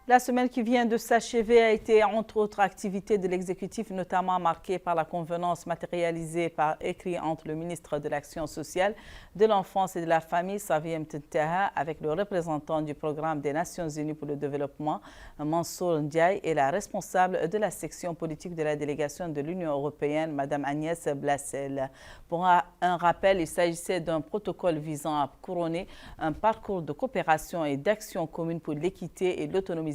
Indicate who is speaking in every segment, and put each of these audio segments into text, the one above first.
Speaker 1: La semaine qui vient de s'achever a été, entre autres activités de l'exécutif, notamment marquée par la convenance matérialisée par écrit entre le ministre de l'Action sociale, de l'Enfance et de la Famille, Savi Mtenteha, avec le représentant du programme des Nations Unies pour le développement, Mansour Ndiaye, et la responsable de la section politique de la délégation de l'Union européenne, Mme Agnès Blassel. Pour un rappel, il s'agissait d'un protocole visant à couronner un parcours de coopération et d'action commune pour l'équité et l'autonomisation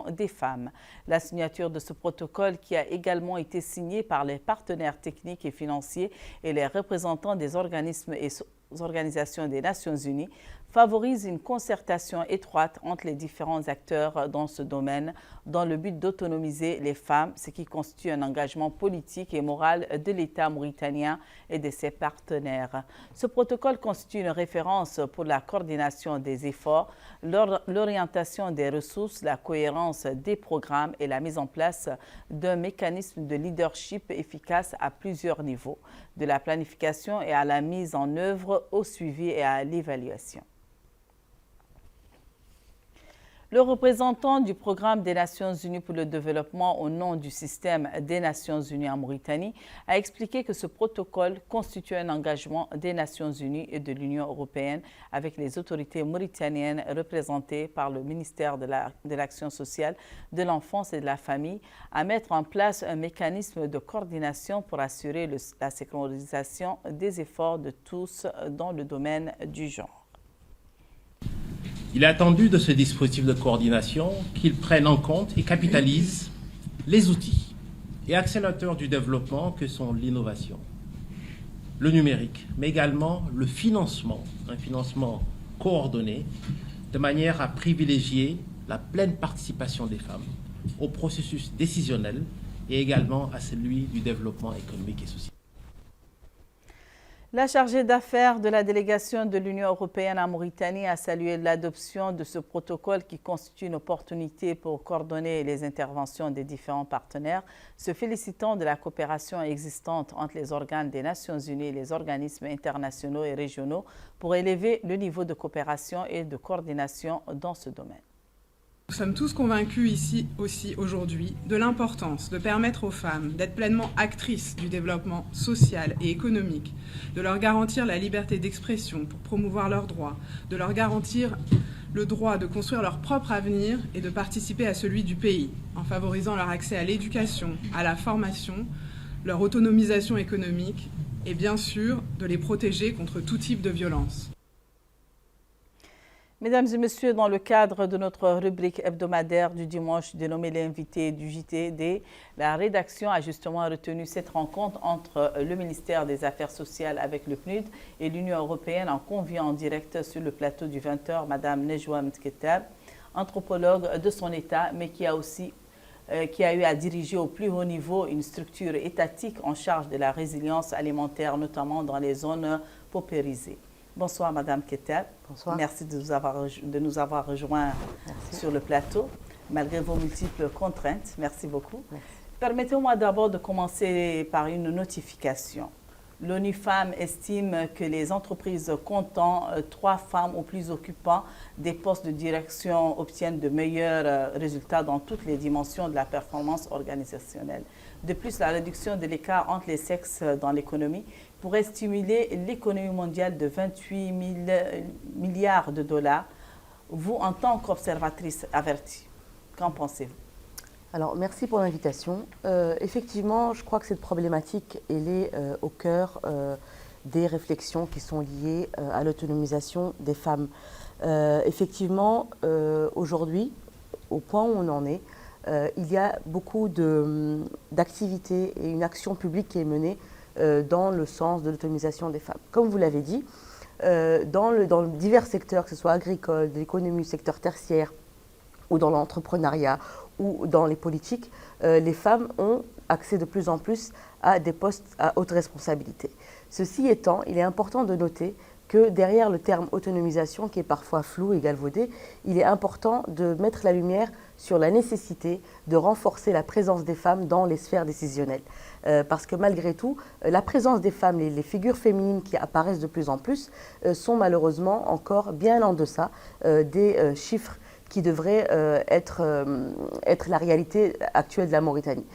Speaker 1: des femmes. La signature de ce protocole, qui a également été signé par les partenaires techniques et financiers et les représentants des organismes et organisations des Nations Unies, favorise une concertation étroite entre les différents acteurs dans ce domaine dans le but d'autonomiser les femmes, ce qui constitue un engagement politique et moral de l'État mauritanien et de ses partenaires. Ce protocole constitue une référence pour la coordination des efforts, l'orientation des ressources, la cohérence des programmes et la mise en place d'un mécanisme de leadership efficace à plusieurs niveaux, de la planification et à la mise en œuvre, au suivi et à l'évaluation. Le représentant du programme des Nations Unies pour le développement au nom du système des Nations Unies en Mauritanie a expliqué que ce protocole constitue un engagement des Nations Unies et de l'Union européenne avec les autorités mauritaniennes représentées par le ministère de l'Action sociale, de l'Enfance et de la Famille à mettre en place un mécanisme de coordination pour assurer la synchronisation des efforts de tous dans le domaine du genre.
Speaker 2: Il est attendu de ce dispositif de coordination qu'il prenne en compte et capitalise les outils et accélérateurs du développement que sont l'innovation, le numérique, mais également le financement, un financement coordonné, de manière à privilégier la pleine participation des femmes au processus décisionnel et également à celui du développement économique et social.
Speaker 1: La chargée d'affaires de la délégation de l'Union européenne en Mauritanie a salué l'adoption de ce protocole qui constitue une opportunité pour coordonner les interventions des différents partenaires, se félicitant de la coopération existante entre les organes des Nations Unies et les organismes internationaux et régionaux pour élever le niveau de coopération et de coordination dans ce domaine.
Speaker 3: Nous sommes tous convaincus ici aussi aujourd'hui de l'importance de permettre aux femmes d'être pleinement actrices du développement social et économique, de leur garantir la liberté d'expression pour promouvoir leurs droits, de leur garantir le droit de construire leur propre avenir et de participer à celui du pays, en favorisant leur accès à l'éducation, à la formation, leur autonomisation économique et bien sûr de les protéger contre tout type de violence.
Speaker 1: Mesdames et messieurs, dans le cadre de notre rubrique hebdomadaire du dimanche dénommée l'invité du JTD, la rédaction a justement retenu cette rencontre entre le ministère des Affaires sociales avec le PNUD et l'Union européenne en conviant en direct sur le plateau du 20h Mme Nejwa Mtketab, anthropologue de son État, mais qui a eu à diriger au plus haut niveau une structure étatique en charge de la résilience alimentaire, notamment dans les zones paupérisées. Bonsoir Madame Ketab.
Speaker 4: Bonsoir.
Speaker 1: Merci de nous avoir rejoints sur le plateau, malgré vos multiples contraintes. Merci beaucoup. Permettez-moi d'abord de commencer par une notification. L'ONU Femmes estime que les entreprises comptant 3 femmes ou plus occupant des postes de direction obtiennent de meilleurs résultats dans toutes les dimensions de la performance organisationnelle. De plus, la réduction de l'écart entre les sexes dans l'économie pourrait stimuler l'économie mondiale de 28 milliards de dollars. Vous, en tant qu'observatrice avertie, qu'en pensez-vous?
Speaker 4: Alors, merci pour l'invitation. Effectivement, je crois que cette problématique, elle est au cœur des réflexions qui sont liées à l'autonomisation des femmes. Effectivement, aujourd'hui, au point où on en est, il y a beaucoup d'activités et une action publique qui est menée dans le sens de l'autonomisation des femmes. Comme vous l'avez dit, dans divers secteurs, que ce soit agricole, de l'économie, secteur tertiaire, ou dans l'entrepreneuriat, ou dans les politiques, les femmes ont accès de plus en plus à des postes à haute responsabilité. Ceci étant, il est important de noter que derrière le terme autonomisation, qui est parfois flou et galvaudé, il est important de mettre la lumière sur la nécessité de renforcer la présence des femmes dans les sphères décisionnelles. Parce que malgré tout, la présence des femmes, les figures féminines qui apparaissent de plus en plus, sont malheureusement encore bien en deçà des chiffres qui devrait être la réalité actuelle de la Mauritanie.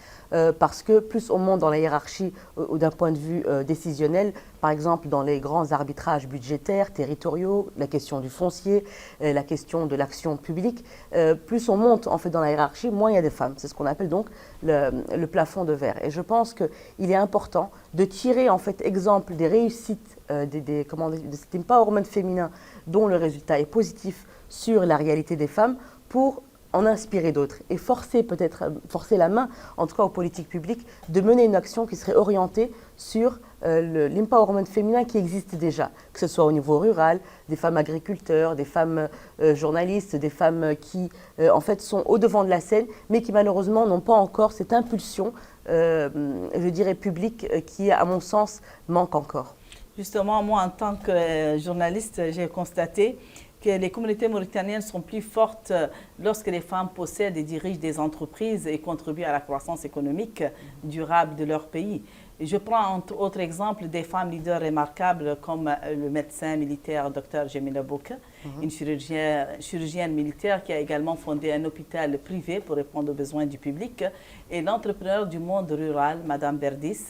Speaker 4: Parce que plus on monte dans la hiérarchie ou d'un point de vue décisionnel, par exemple dans les grands arbitrages budgétaires, territoriaux, la question du foncier, la question de l'action publique, plus on monte en fait dans la hiérarchie, moins il y a des femmes. C'est ce qu'on appelle donc le plafond de verre. Et je pense qu'il est important de tirer en fait exemple des réussites, de cet empowerment féminin dont le résultat est positif sur la réalité des femmes pour en inspirer d'autres et forcer la main, en tout cas aux politiques publiques, de mener une action qui serait orientée sur l'empowerment féminin qui existe déjà, que ce soit au niveau rural, des femmes agriculteurs, des femmes journalistes, des femmes qui en fait sont au devant de la scène, mais qui malheureusement n'ont pas encore cette impulsion, je dirais publique, qui à mon sens manque encore.
Speaker 1: Justement, moi en tant que journaliste, j'ai constaté que les communautés mauritaniennes sont plus fortes lorsque les femmes possèdent et dirigent des entreprises et contribuent à la croissance économique durable de leur pays. Je prends entre autres exemples des femmes leaders remarquables comme le médecin militaire Dr Jamila Bouka, une chirurgienne militaire qui a également fondé un hôpital privé pour répondre aux besoins du public, et l'entrepreneur du monde rural, Madame Berdis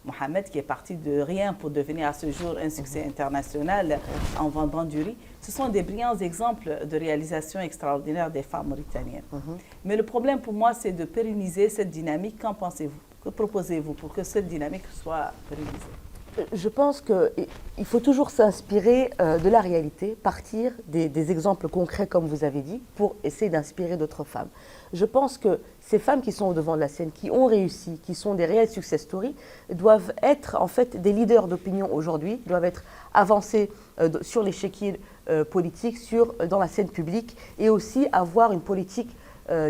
Speaker 1: Mohamed, qui est partie de rien pour devenir à ce jour un succès international en vendant du riz. Ce sont des brillants exemples de réalisation extraordinaire des femmes mauritaniennes. Mais le problème pour moi, c'est de pérenniser cette dynamique. Qu'en pensez-vous? Que proposez-vous pour que cette dynamique soit pérennisée?
Speaker 4: Je pense qu'il faut toujours s'inspirer de la réalité, partir des exemples concrets, comme vous avez dit, pour essayer d'inspirer d'autres femmes. Je pense que ces femmes qui sont au devant de la scène, qui ont réussi, qui sont des réelles success stories, doivent être en fait des leaders d'opinion aujourd'hui, doivent être avancées sur l'échiquier politique, dans la scène publique, et aussi avoir une politique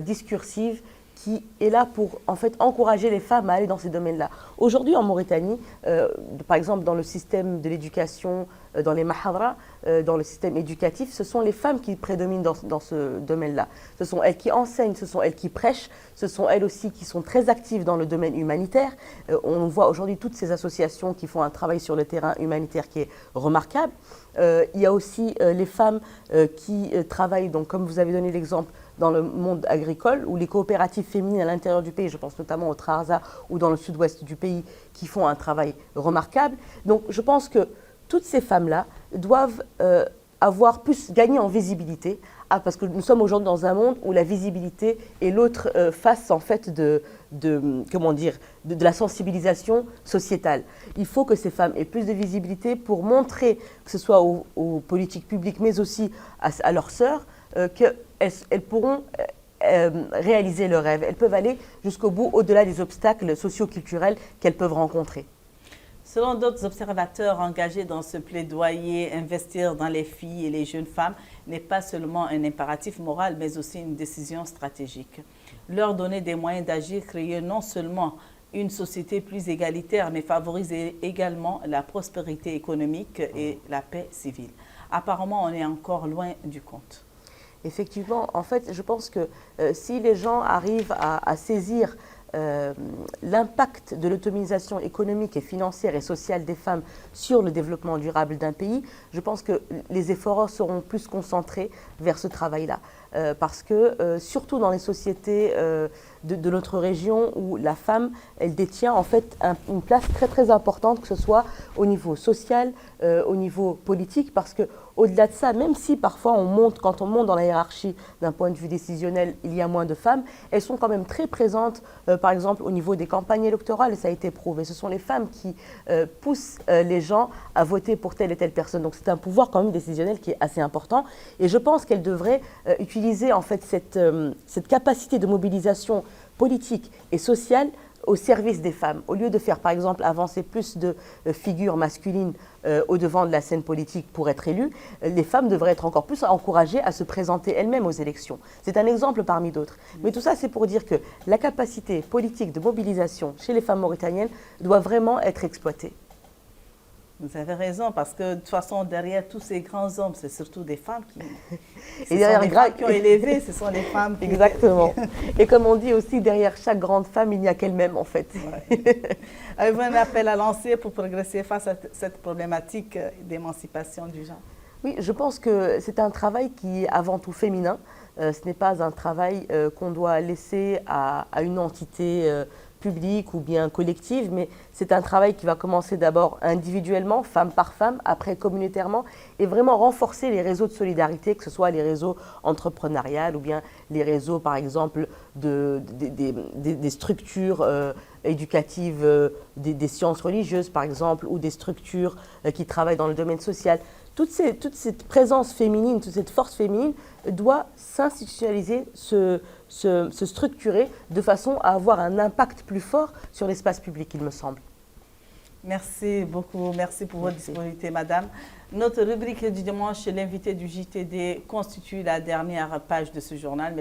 Speaker 4: discursive qui est là pour en fait encourager les femmes à aller dans ces domaines-là. Aujourd'hui en Mauritanie, par exemple dans le système de l'éducation, dans les mahadras, dans le système éducatif, ce sont les femmes qui prédominent dans ce domaine-là. Ce sont elles qui enseignent, ce sont elles qui prêchent, ce sont elles aussi qui sont très actives dans le domaine humanitaire. On voit aujourd'hui toutes ces associations qui font un travail sur le terrain humanitaire qui est remarquable. Il y a aussi les femmes qui travaillent, donc, comme vous avez donné l'exemple, dans le monde agricole, ou les coopératives féminines à l'intérieur du pays, je pense notamment au Trarza ou dans le sud-ouest du pays, qui font un travail remarquable. Donc je pense que toutes ces femmes-là doivent avoir plus gagné en visibilité, parce que nous sommes aujourd'hui dans un monde où la visibilité est l'autre face en fait de la sensibilisation sociétale. Il faut que ces femmes aient plus de visibilité pour montrer, que ce soit aux politiques publiques, mais aussi à leurs sœurs, qu'elles pourront réaliser leurs rêves. Elles peuvent aller jusqu'au bout, au-delà des obstacles socio-culturels qu'elles peuvent rencontrer.
Speaker 1: Selon d'autres observateurs engagés dans ce plaidoyer, investir dans les filles et les jeunes femmes n'est pas seulement un impératif moral, mais aussi une décision stratégique. Leur donner des moyens d'agir, créer non seulement une société plus égalitaire, mais favoriser également la prospérité économique et la paix civile. Apparemment, on est encore loin du compte.
Speaker 4: Effectivement, en fait, je pense que si les gens arrivent à saisir l'impact de l'autonomisation économique et financière et sociale des femmes sur le développement durable d'un pays, je pense que les efforts seront plus concentrés vers ce travail-là. Parce que, surtout dans les sociétés de notre région où la femme, elle détient en fait une place très très importante, que ce soit au niveau social, au niveau politique, parce que au-delà de ça, même si parfois quand on monte dans la hiérarchie d'un point de vue décisionnel, il y a moins de femmes, elles sont quand même très présentes, par exemple au niveau des campagnes électorales, et ça a été prouvé. Ce sont les femmes qui poussent les gens à voter pour telle et telle personne. Donc c'est un pouvoir quand même décisionnel qui est assez important, et je pense qu'elles devraient utiliser en fait cette capacité de mobilisation politique et sociale au service des femmes. Au lieu de faire, par exemple, avancer plus de figures masculines au devant de la scène politique pour être élues, les femmes devraient être encore plus encouragées à se présenter elles-mêmes aux élections. C'est un exemple parmi d'autres. Mais tout ça, c'est pour dire que la capacité politique de mobilisation chez les femmes mauritaniennes doit vraiment être exploitée.
Speaker 1: Vous avez raison, parce que de toute façon, derrière tous ces grands hommes, c'est surtout des femmes qui, qui ont élevé, ce sont les femmes qui...
Speaker 4: Exactement. Et comme on dit aussi, derrière chaque grande femme, il n'y a qu'elle-même, en fait.
Speaker 1: Ouais. Avez-vous un appel à lancer pour progresser face à cette problématique d'émancipation du genre?
Speaker 4: Oui, je pense que c'est un travail qui est avant tout féminin, ce n'est pas un travail qu'on doit laisser à une entité publique ou bien collective, mais c'est un travail qui va commencer d'abord individuellement, femme par femme, après communautairement, et vraiment renforcer les réseaux de solidarité, que ce soit les réseaux entrepreneuriales ou bien les réseaux, par exemple, des structures éducatives, des sciences religieuses, par exemple, ou des structures qui travaillent dans le domaine social. Toute cette présence féminine, toute cette force féminine doit s'institutionnaliser, se structurer de façon à avoir un impact plus fort sur l'espace public, il me semble.
Speaker 1: Merci beaucoup. Merci pour votre disponibilité, madame. Notre rubrique du dimanche, l'invité du JTD, constitue la dernière page de ce journal.